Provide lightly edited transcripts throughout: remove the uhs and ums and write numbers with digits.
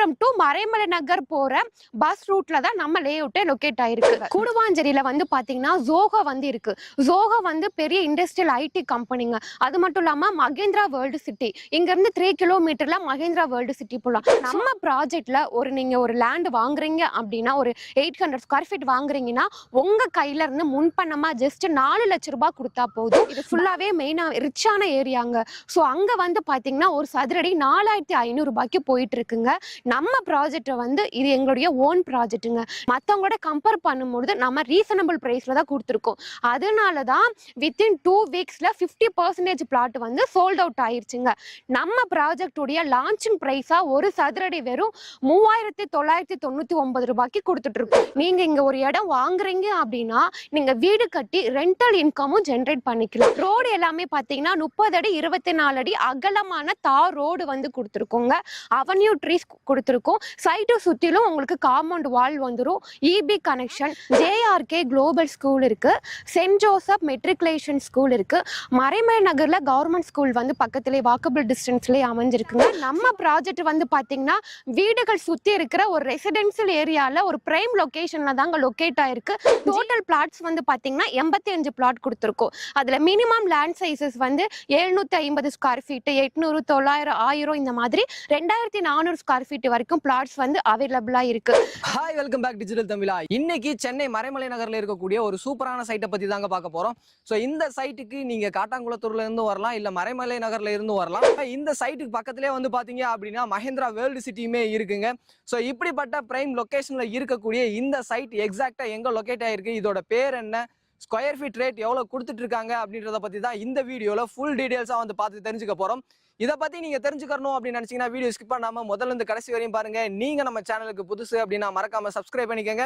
Tambaram to Maraimalai Nagar போற bus ரூட்ல தான் நம்ம லேஅவுட்டே லொகேட் ஆயிருக்கு. கூடுவாஞ்சேரியில வந்து பாத்தீங்கன்னா ஜோகோ வந்து இருக்கு. ஜோகோ வந்து பெரிய இண்டஸ்ட்ரியல் ஐடி கம்பெனிங்க. அது மட்டும் இல்லாம மகேந்திரா வேர்ல்டு சிட்டி, இங்க இருந்து 3 கிலோமீட்டர்ல மகேந்திரா வேர்ல்டு சிட்டி போலாம். நம்ம ப்ராஜெக்ட்ல நீங்க ஒரு லேண்ட் வாங்குறீங்க அப்படின்னா, ஒரு 800 ஸ்கொயர் ஃபீட் வாங்குறீங்கன்னா உங்க கையில இருந்து முன்பணமா ஜஸ்ட் 4 லட்சம் ரூபாய் கொடுத்தா போதும். இது ஃபுல்லாவே மெயினா ரிச்சான ஏரியாங்க. ஸோ அங்க வந்து பாத்தீங்கன்னா ஒரு சதுரடி 4500 ரூபாய்க்கு போயிட்டு இருக்குங்க. நம்ம ப்ராஜெக்ட் வந்து இது எங்களுடைய ஓன் ப்ராஜெக்ட்டுங்க. மற்றவங்களோட கம்பேர் பண்ணும்போது நம்ம ரீசனபிள் பிரைஸ்ல தான் கொடுத்துருக்கோம். அதனால தான் வித்தின் 2 வீக்ஸ்ல 50% பிளாட் வந்து சோல்ட் அவுட் ஆயிருச்சுங்க. நம்ம ப்ராஜெக்டுடைய லான்ச்சிங் பிரைஸா ஒரு சதுரடி வெறும் 3999 ரூபாய்க்கு கொடுத்துட்டு இருக்கோம். நீங்க இங்க ஒரு இடம் வாங்குறீங்க அப்படின்னா நீங்க வீடு கட்டி ரெண்டல் இன்கமும் ஜென்ரேட் பண்ணிக்கலாம். ரோடு எல்லாமே பாத்தீங்கன்னா 30 அடி 24 அடி அகலமான தார் ரோடு வந்து கொடுத்துருக்கோங்க. அவென்யூ ட்ரீஸ் கொடுத்துருக்கோம். சைட்டை சுத்திலும் உங்களுக்கு காம்பவுண்ட் வால் வந்துடும். EB connection, JRK global school இருக்கு, சென்ட் ஜோசப் மெட்ரிகுலேஷன் ஸ்கூல் இருக்கு. மறைமலை நகர்ல கவர்மெண்ட் ஸ்கூல் வந்து பக்கத்திலே வாக்கபிள் டிஸ்டன்ஸ்லேயே அமைஞ்சிருக்குங்க. நம்ம ப்ராஜெக்ட் வந்து பாத்தீங்கன்னா வீடுகள் சுத்தி இருக்கிற ஒரு ரெசிடென்சியல் ஏரியால ஒரு பிரைம் லொகேஷன்ல தாங்க லொகேட் ஆயிருக்கு. டோட்டல் பிளாட்ஸ் வந்து பாத்தீங்கன்னா 85 பிளாட் கொடுத்துருக்கோம். அதுல மினிமம் லேண்ட் சைசஸ் வந்து 750 ஸ்கொயர் ஃபீட், 800, 900, 1000 இந்த மாதிரி 2400 ஸ்கொயர் ஃபீட் வரைக்கும் பிளாட்ஸ் வந்து அவைலபிளா இருக்கு. ஹாய், வெல்கம் பேக் டிஜிட்டல் தமிழா. இன்னைக்கு சென்னை மறைமலை நகர்ல இருக்கக்கூடிய ஒரு சூப்பரான சைட்டை பத்தி தாங்க பார்க்க போறோம். ஸோ இந்த சைட்டுக்கு நீங்க காட்டாங்குளத்தூர்ல இருந்து வரலாம், இல்ல மறைமலை நகர்ல இருந்து வரலாம். இந்த சைட்டுக்கு பக்கத்திலே வந்து பாத்தீங்க அப்படின்னா மகேந்திரா வேர்ல்டு சிட்டியுமே இருக்குங்க. ஸோ இப்படிப்பட்ட பிரைம் லொகேஷன்ல இருக்கக்கூடிய இந்த சைட் எக்ஸாக்டா எங்க லொகேட் ஆயிருக்கு, இதோட பேர் என்ன, ஸ்கொயர் ஃபீட் ரேட் எவ்வளவு கொடுத்துட்டு இருக்காங்க அப்படின்றத பத்தி தான் இந்த வீடியோல ஃபுல் டீடைல்ஸா வந்து பார்த்து தெரிஞ்சுக்க போறோம். இதை பத்தி நீங்க தெரிஞ்சுக்கணும் அப்படின்னு நினைச்சீங்கன்னா வீடியோ ஸ்கிப் பண்ணாம முதல்ல இருந்து கடைசி வரையும் பாருங்க. நீங்க நம்ம சேனலுக்கு புதுசு அப்படின்னா மறக்காம சப்ஸ்கிரைப் பண்ணிக்கங்க.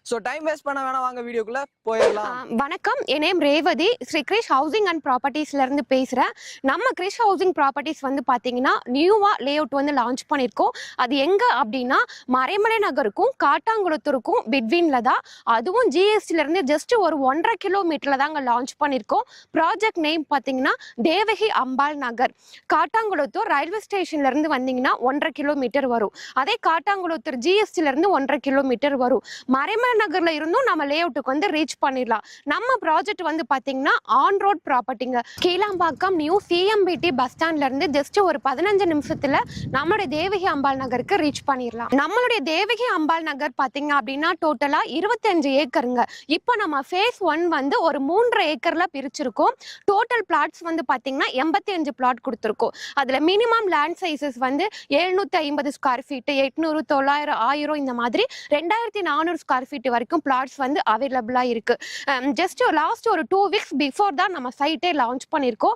ஸோ டைம் வேஸ்ட் பண்ண வேணாம், வாங்க வீடியோக்குள்ள போயிடலாம். வணக்கம், என் name Revathi, Sri Krish housing and ப்ராப்பர்ட்டிஸ்ல இருந்து பேசுறேன். நம்ம கிரிஷ் ஹவுசிங் ப்ராப்பர்ட்டிஸ் வந்து பாத்தீங்கன்னா நியூவா லேஅவுட் வந்து லான்ச் பண்ணிருக்கோம். அது எங்க அப்படின்னா மறைமலை நகருக்கும் காட்டாங்குளத்தூருக்கும் பிட்வீன்ல தான். அதுவும் ஜிஎஸ்டில இருந்து ஜஸ்ட் ஒரு 1.5 கிலோமீட்டர்ல தாங்க லான்ச் பண்ணிருக்கோம். ப்ராஜெக்ட் நேம் பாத்தீங்கன்னா தேவகி அம்பாள் நகர். காட்டாங்குளத்தூர் ரயில்வே ஸ்டேஷன்ல இருந்து வந்தீங்கன்னா 1.5 கிலோமீட்டர் வரும். அதே காட்டாங்குளத்தூர் ஜிஎஸ்டில இருந்து 1.5 கிலோமீட்டர் வரும். மறைமலை நகர்ல இருந்தும் நம்ம லேஅவுட்டுக்கு வந்து ரீச் பண்ணிடலாம். நம்ம ப்ராஜெக்ட் வந்து பாத்தீங்கன்னா ஆன் ரோட் ப்ராப்பர்ட்டிங்க. கீழாம்பாக்கம் நியூ சிஎம்பிடி பஸ் ஸ்டாண்ட்ல இருந்து ஜஸ்ட் ஒரு 15 நிமிஷத்துல நம்மளுடைய தேவகி அம்பாள் நகருக்கு ரீச் பண்ணிடலாம். நம்மளுடைய தேவகி அம்பாள் நகர் பாத்தீங்க அப்படின்னா டோட்டலா 25 ஏக்கருங்க. இப்போ நம்ம ஃபேஸ் 1 வந்து ஒரு 3.5 ஏக்கர்ல பிரிச்சிருக்கோம். டோட்டல் பிளாட்ஸ் வந்து பாத்தீங்கன்னா 85 பிளாட் கொடுத்துருக்கோம். அதுல மினிமம் லேண்ட் சைசஸ் வந்து 750 ஸ்கொயர் ஃபீட், 800, 900, 1000 இந்த மாதிரி 2400 ஸ்கொயர் ஃபீட் வரைக்கும் பிளாட்ஸ் வந்து அவைலபிளா இருக்கு. ஜஸ்ட் லாஸ்ட் ஒரு 2 வீக்ஸ் பிஃபோர் தான் நம்ம சைட்டே லான்ச் பண்ணிருக்கோம்.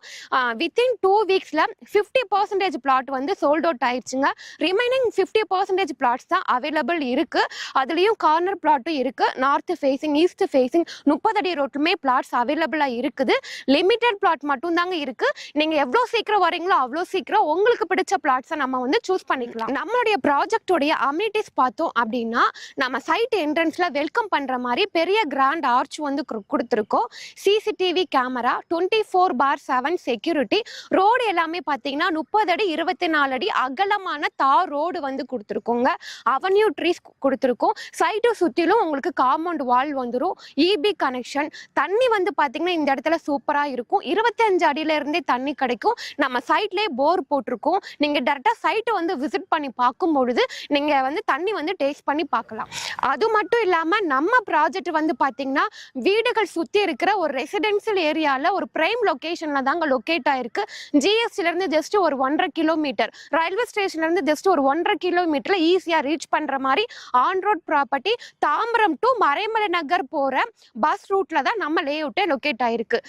வித்தின் 2 வீக்ஸ்ல 50% பிளாட் வந்து சோல்ட் அவுட் ஆயிடுச்சுங்க. ரிமைனிங் 50% பிளாட்ஸ் தான் அவைலபிள் இருக்கு. அதுலயும் கார்னர் பிளாட்டும் இருக்கு. நார்த் ஃபேசிங், ஈஸ்ட் ஃபேசிங் 30 அடி ரோட்டுமே பிளாட்ஸ் அவைலபிளா இருக்குது. லிமிடெட் பிளாட் மட்டும் தாங்க இருக்கு. நீங்க எவ்வளவு சீக்கிரம் வரீங்களோ அவ்வளோ சீக்கிரம் உங்களுக்கு பிடிச்ச பிளாட்ஸை நம்ம வந்து சூஸ் பண்ணிக்கலாம். நம்மளுடைய ப்ராஜெக்டோடைய அம்யூனிட்டிஸ் பார்த்தோம் அப்படின்னா நம்ம சைட் என்ட்ரன்ஸ்ல வெல்கம் பண்ற மாதிரி பெரிய கிராண்ட் ஆர்ச் வந்து கொடுத்துருக்கோம். CCTV camera, 24/7 security. ரோடு எல்லாமே பாத்தீங்கன்னா 30 அடி 24 அடி அகலமான தார் ரோடு வந்து கொடுத்துருக்கோங்க. அவென்யூ ட்ரீஸ் கொடுத்துருக்கோம். சைட்டை சுத்திலும் உங்களுக்கு காம்பவுண்ட் வால் வந்துடும். இபி கனெக்ஷன், தண்ணி வந்து பாத்தீங்கன்னா இந்த இடத்துல சூப்பரா இருக்கும். 25 அடியில இருந்தே தண்ணி கிடைக்கும். நம்ம சைட்லயே போர் போட்டிருக்கோம். நீங்க டைரக்டா சைட்டை வந்து விசிட் பண்ணி பார்க்கும் பொழுது நீங்க வந்து தண்ணி வந்து டேஸ்ட் பண்ணி பார்க்கலாம். அது மட்டும் இல்லாம நம்ம ப்ராஜெக்ட் வந்து பாத்தீங்கன்னா வீடுகள் சுத்தி இருக்கிற ஒரு ரெசிடென்சியல் ஏரியால ஒரு பிரைம் லொகேஷன்ல தாங்க லொகேட் ஆயிருக்கு. ஜிஎஸ்டில இருந்து ஜஸ்ட் ஒரு 1.5 கிலோமீட்டர், ரயில்வே ஸ்டேஷன்ல இருந்து ஜஸ்ட் ஒரு 1.5 கிலோமீட்டர்ல ஈஸியா ரீச் பண்ற மாதிரி on road property. Tambaram to Maraimalai Nagar போற பஸ் ரூட்ல தான் நம்ம லேஅவுட்டே லொகேட் ஆயிருக்கு.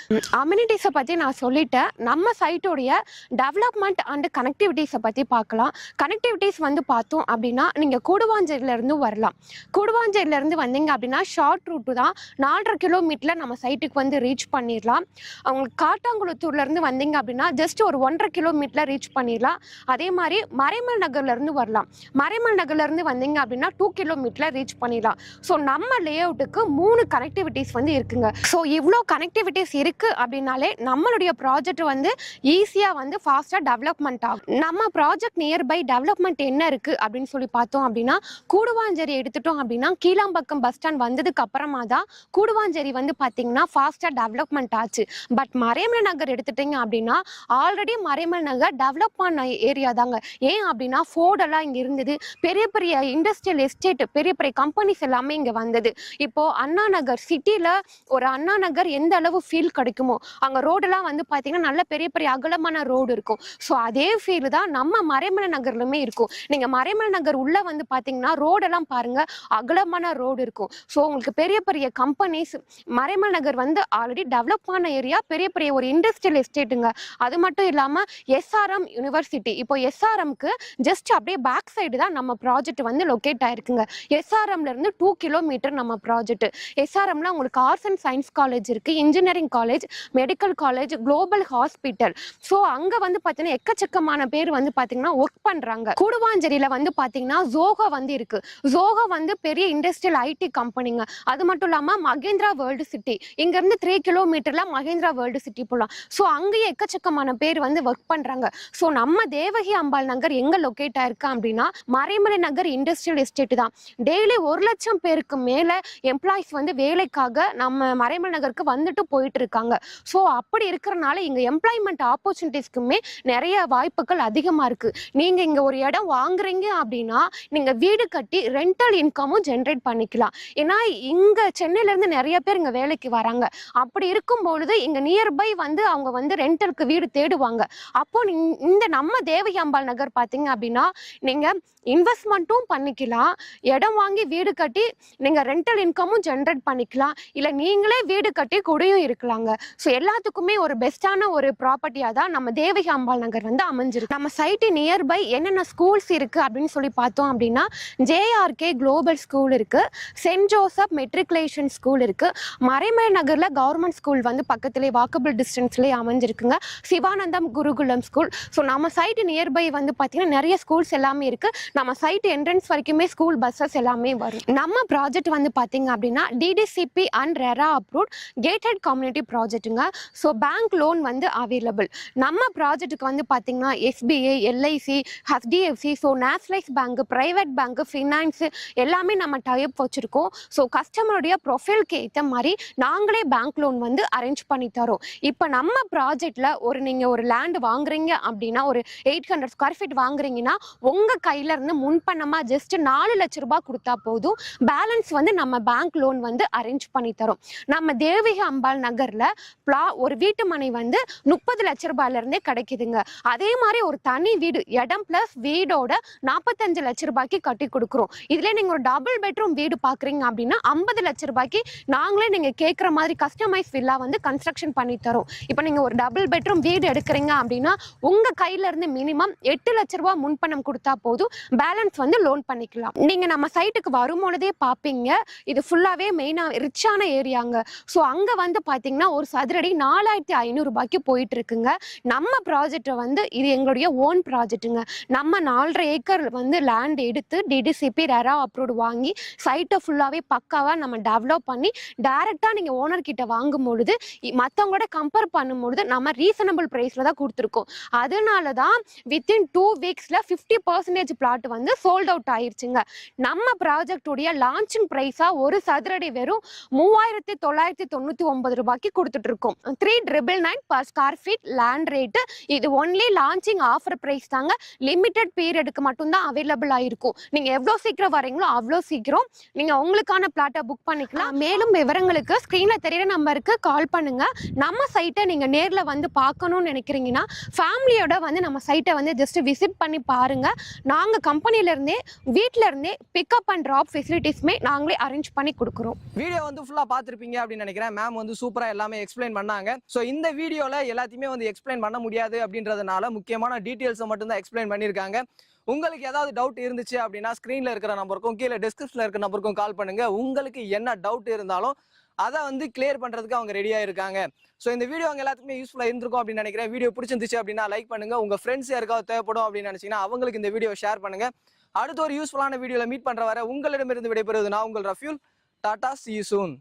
அம்யூனிட்டிஸை பத்தி நான் சொல்லிட்டேன். நம்ம சைட்டோடைய டெவலப்மெண்ட் அண்ட் கனெக்டிவிட்டிஸை பத்தி பார்க்கலாம். கனெக்டிவிட்டிஸ் வந்து பார்த்தோம் அப்படின்னா நீங்க கூடுவாஞ்சேரியில இருந்து வரலாம். கூடுவாஞ்சேரியில இருந்து வந்தீங்க அப்படின்னா ஷார்ட் ரூட்டு தான். 4.5 கிலோமீட்டர்ல நம்ம சைட்டுக்கு வந்து ரீச் பண்ணிடலாம். உங்களுக்கு காட்டாங்குளத்தூர்ல இருந்து வந்தீங்க அப்படின்னா ஜஸ்ட் ஒரு 1.5 கிலோமீட்டர்ல ரீச் பண்ணிடலாம். அதே மாதிரி மறைமல் நகர்ல இருந்து வரலாம். மறைமல் நகர்ல இருந்து வந்தீங்க அப்படின்னா 2 கிலோமீட்டர்ல ரீச் பண்ணிடலாம். ஸோ நம்ம லேஅவுட்டுக்கு 3 கனெக்டிவிட்டிஸ் வந்து இருக்குங்க. ஸோ இவ்வளோ கனெக்டிவிட்டிஸ் இருக்கு அப்படின்னாலே நம்மளுடைய ப்ராஜெக்ட் வந்து ஈஸியா வந்து ஃபாஸ்டா ஃபாஸ்டா டெவலப்மெண்ட் ஆகும். நம்ம ப்ராஜெக்ட் நியர்பை டெவலப்மெண்ட் என்ன இருக்கு அப்படின்னு சொல்லி பார்த்தோம் அப்படின்னா, கூடுவாஞ்சேரி எடுத்துட்டோம் அப்படின்னா கீழாம்பக்கம் பஸ் ஸ்டாண்ட் வந்ததுக்கு அப்புறமா தான் கூடுவாஞ்சேரி வந்து பாத்தீங்கன்னா ஃபாஸ்டா டெவலப்மெண்ட் ஆச்சு. பட் மறைமலை நகர் எடுத்துட்டீங்க அப்படின்னா ஆல்ரெடி மறைமலை நகர் டெவலப் ஆன ஏரியா தாங்க. ஏன் அப்படின்னா ஃபோர்ட் எல்லாம் இங்க இருந்தது, பெரிய பெரிய இண்டஸ்ட்ரியல் எஸ்டேட், பெரிய பெரிய கம்பெனிஸ் எல்லாமே இங்க வந்தது. இப்போ அண்ணா நகர் சிட்டில ஒரு அண்ணா நகர் எந்த அளவு ஃபீல் கிடைக்குமோ அங்க ரோடெல்லாம் வந்து பாத்தீங்கன்னா நல்ல பெரிய பெரிய அகலமான ரோடு இருக்கும். ஸோ அதே ஃபீல் தான் நம்ம மறைமலை நகர்லுமே இருக்கும். நீங்க மறைமலை நகர் உள்ள வந்து பாத்தீங்கன்னா ரோடெல்லாம் பாருங்க, அகலமான ரோடு இருக்கும். ஸோ உங்களுக்கு பெரிய பெரிய கம்பெனிஸ், மறைமலை நகர் வந்து ஆல்ரெடி டெவலப் ஆன ஏரியா, பெரிய பெரிய ஒரு இண்டஸ்ட்ரியல் எஸ்டேட்டுங்க. அது மட்டும் இல்லாம எஸ்ஆர்எம் யூனிவர்சிட்டி, இப்போ எஸ்ஆர்எம்க்கு ஜஸ்ட் அப்படியே பேக் சைடு தான் நம்ம ப்ராஜெக்ட் வந்து லொக்கேட் ஆயிருக்குங்க. எஸ்ஆர்எம்ல இருந்து 2 கிலோமீட்டர் நம்ம ப்ராஜெக்ட். எஸ்ஆர்எம்ல உங்களுக்கு ஆர்ட்ஸ் அண்ட் சயின்ஸ் காலேஜ் இருக்கு, engineering college, medical college, global hospital. So அங்க வந்து பாத்தீங்கன்னா எக்கச்சக்கமான பேர் வந்து பாத்தீங்கன்னா ஒர்க் பண்றாங்க. கூடுவாஞ்சேரியில வந்து பாத்தீங்கன்னா ஜோகோ வந்து இருக்கு. ஜோகோ வந்து பெரிய இண்டஸ்ட்ரியல் ஐடி கம்பெனிங்க. அது மட்டும் இல்லாம மகேந்திரா வேர்ல்டு சிட்டி, இங்க இருந்து 3 கிலோமீட்டர்ல மகேந்திரா வேர்ல்டு சிட்டி போலாம். ஸோ அங்கேயே எக்கச்சக்கமான பேர் வந்து ஒர்க் பண்றாங்க. ஸோ நம்ம தேவகி அம்பாள் நகர் எங்க லொக்கேட் ஆயிருக்கு அப்படின்னா மறைமலை நகர் இண்டஸ்ட்ரியல் எஸ்டேட் தான். டெய்லி 1 லட்சம் பேருக்கு மேல எம்ப்ளாயிஸ் வந்து வேலைக்காக நம்ம மறைமலை நகருக்கு வந்துட்டு போயிட்டு இருக்காங்க. ஸோ அப்படி இருக்கிறனால இங்க எம்ப்ளாய்மெண்ட் ஆப்பர்ச்சுனிட்டிஸ்க்குமே நிறைய வாய்ப்புகள் அதிகமா இருக்கு. நீங்க இங்க ஒரு இடம் வாங்குறீங்க அப்படின்னா நீங்க வீடு கட்டி ரெண்டல் இன்கமும் ஜென்ரேட் பண்ணிக்கலாம். ஏன்னா இங்க சென்னையில இருந்து நிறைய பேர் இங்க வேலைக்கு வராங்க. அப்படி இருக்கும் பொழுது இங்க நியர்பை வந்து அவங்க வந்து ரெண்டலுக்கு வீடு தேடுவாங்க. அப்போ இந்த நம்ம தேவகி அம்பாள் நகர் பாத்தீங்க அப்படின்னா நீங்க இன்வெஸ்ட்மெண்ட்டும் பண்ணிக்கலாம், இடம் வாங்கி வீடு கட்டி நீங்க ரெண்டல் இன்கமும் ஜென்ரேட் பண்ணிக்கலாம், இல்ல நீங்களே வீடு கட்டி குடியும் இருக்கலாங்க. ஸோ எல்லாத்துக்குமே ஒரு பெஸ்டான ஒரு ப்ராப்பர்ட்டியா தான் நம்ம தேவகி அம்பாள் நகர் வந்து அமைஞ்சிருக்கு. நம்ம சைட்டு நியர்பை என்னென்ன ஸ்கூல்ஸ் இருக்கு அப்படின்னு சொல்லி பார்த்தோம் அப்படின்னா ஜேஆர்கே குளோபல் ஸ்கூல் இருக்கு, சென்ட் ஜோசப் மெட்ரிகுலேஷன் ஸ்கூல் இருக்கு, மறைமலை நகர்ல கவர்மெண்ட் ஸ்கூல் வந்து பக்கத்திலே வாக்கபிள் டிஸ்டன்ஸ்லேயே அமைஞ்சிருக்குங்க, சிவானந்தம் குருகுலம் ஸ்கூல். ஸோ நம்ம சைட்டு நியர்பை வந்து பார்த்தீங்கன்னா நிறைய ஸ்கூல்ஸ் எல்லாமே இருக்கு. நம்ம சைட் என்ட்ரன்ஸ் வரைக்குமே ஸ்கூல் பஸ்ஸஸ் எல்லாமே வரும். நம்ம ப்ராஜெக்ட் வந்து பார்த்தீங்க அப்படின்னா DTCP and RERA approved gated community ப்ராஜெக்ட்டுங்க. ஸோ பேங்க் லோன் வந்து அவைலபிள். நம்ம ப்ராஜெக்ட்டுக்கு வந்து பார்த்தீங்கன்னா SBI, LIC, HDFC, so nationalise bank, private bank, finance எல்லாமே நம்ம டைப் வச்சிருக்கோம். ஸோ கஸ்டமருடைய ப்ரொஃபைலுக்கு ஏற்ற மாதிரி நாங்களே பேங்க் லோன் வந்து அரேஞ்ச் பண்ணி தரோம். இப்போ நம்ம ப்ராஜெக்ட்ல நீங்கள் ஒரு லேண்ட் வாங்குறீங்க அப்படின்னா ஒரு 800 ஸ்கொயர் ஃபீட் வாங்குறீங்கன்னா உங்க கையில இருந்து முன்பணமா ஜஸ்ட் 4 லட்சம் ரூபாய் கொடுத்தா போதும், பேலன்ஸ் வந்து நம்ம பேங்க் லோன் வந்து அரேஞ்ச் பண்ணி தரோம். நம்ம தேவகி அம்பாள் நகர்ல ஒரு வீட்டு மனை வந்து 30 லட்சம் ரூபாயில இருந்தே கிடைக்குதுங்க. அதே மாதிரி ஒரு தனி வீடு இடம் பிளஸ் வீடோட 45 லட்சம் ரூபாய்க்கு கட்டி கொடுக்குறோம். இதுல நீங்க ஒரு டபுள் பெட்ரூம் வீடு பாக்குறீங்க அப்படின்னா 50 லட்சம் ரூபாய்க்கு நாங்களே நீங்க கேட்குற மாதிரி கஸ்டமைஸ் வில்லா வந்து கன்ஸ்ட்ரக்ஷன் பண்ணி தரோம். இப்போ நீங்க ஒரு டபுள் பெட்ரூம் வீடு எடுக்கிறீங்க அப்படின்னா உங்க கையில இருந்து மினிமம் 8 லட்சம் ரூபாய் முன்பணம் கொடுத்தா போதும், பேலன்ஸ் வந்து லோன் பண்ணிக்கலாம். நீங்க நம்ம சைட்டுக்கு வரும்பொழுதே பாப்பீங்க, இது ஃபுல்லாவே மெயினா ரிச்சான ஏரியாங்க. ஸோ அங்க வந்து பாத்தீங்கன்னா ஒரு சதுரடி 4500 ரூபாய்க்கு போயிட்டு இருக்குங்க. நம்ம ப்ராஜெக்ட் வந்து இது எங்களுடைய ஓன் ப்ராஜெக்ட்டுங்க. நம்ம 4.5 ஏக்கர் வந்து லேண்ட் எடுத்து டிடிசிபி ரெரா அப்ரூவ்ட் வாங்கி சைட்டை ஃபுல்லாவே பக்காவா நம்ம டெவலப் பண்ணி டைரக்டா நீங்க ஓனர் கிட்ட வாங்கும் பொழுது மற்றவங்களோட கம்பேர் பண்ணும்பொழுது நம்ம ரீசனபிள் பிரைஸ்ல தான் கொடுத்துருக்கோம். அதனால தான் வித்தின் 2 வீக்ஸ்ல 50% பிளாட் வந்து சோல்ட் அவுட் ஆயிருச்சுங்க. நம்ம ப்ராஜெக்ட் உடைய லான்ச்சிங் பிரைஸா ஒரு சதுரடி வெறும் 3999 ரூபாய்க்கு கொடுத்துட்டு இருக்கோம். 3,999 per square feet land rate. இது ஒன்லி லான்ச்சிங் ஆஃபர் பிரைஸ் தாங்க, லிமிடெட் பீரியடுக்கு மட்டும் தான் அவைலபிள் ஆயிருக்கும். நீங்க எவ்வளவு சீக்கிரம் வரீங்களோ அவ்வளோ சீக்கிரம் நீங்க உங்களுக்கான பிளாட்டை புக் பண்ணிக்கலாம். மேலும் விவரங்களுக்கு ஸ்கிரீன்ல தெரியுற நம்பருக்கு கால் பண்ணுங்க. நம்ம சைட்டை நீங்க நேர்ல வந்து பார்க்கணும்னு நினைக்கிறீங்கன்னா ஃபேமிலியோட வந்து நம்ம சைட்டை வந்து ஜஸ்ட் விசிட் பண்ணி பாருங்க. நாங்க கம்பெனில இருந்தே வீட்ல இருந்தே பிக்கப் அண்ட் டிராப் ஃபெசிலிட்டிஸ்மே நாங்களே அரேஞ்ச் பண்ணி கொடுக்குறோம். வீடியோ வந்து ஃபுல்லா பார்த்துருப்பீங்க அப்படின்னு நினைக்கிறேன். மேம் வந்து சூப்பரா எல்லாமே எக்ஸ்பிளைன் பண்ணாங்க. ஸோ இந்த வீடியோல எல்லாத்தையுமே வந்து எக்ஸ்பிளைன் பண்ண முடியாது அப்படின்றதுனால முக்கியமான டீட்டெயில்ஸை மட்டும் தான் எக்ஸ்பிளைன் பண்ணியிருக்காங்க. உங்களுக்கு ஏதாவது டவுட் இருந்துச்சு அப்படின்னா ஸ்க்ரீன்ல இருக்கிற நம்பருக்கும் கீழே டிஸ்கிரிப்ஷன்ல இருக்கிற நம்பருக்கும் கால் பண்ணுங்க. உங்களுக்கு என்ன டவுட் இருந்தாலும் அதை வந்து கிளியர் பண்றதுக்கு அவங்க ரெடியா இருக்காங்க. ஸோ இந்த வீடியோ அவங்க எல்லாத்துக்குமே யூஸ்ஃபுல்லா இருந்திருக்கும் அப்படின்னு நினைக்கிறேன். வீடியோ பிடிச்சிருந்துச்சு அப்படின்னா லைக் பண்ணுங்க. உங்க ஃப்ரெண்ட்ஸ் யாருக்காவது தேவைப்படும் அப்படின்னு நினைச்சீங்கன்னா அவங்களுக்கு இந்த வீடியோ ஷேர் பண்ணுங்க. அடுத்த ஒரு யூஸ்ஃபுல்லான வீடியோல மீட் பண்ற வரை உங்களிடமிருந்து விடைபெறுவது நான் உங்கள் ரஃப்யூல். Tata, see you soon.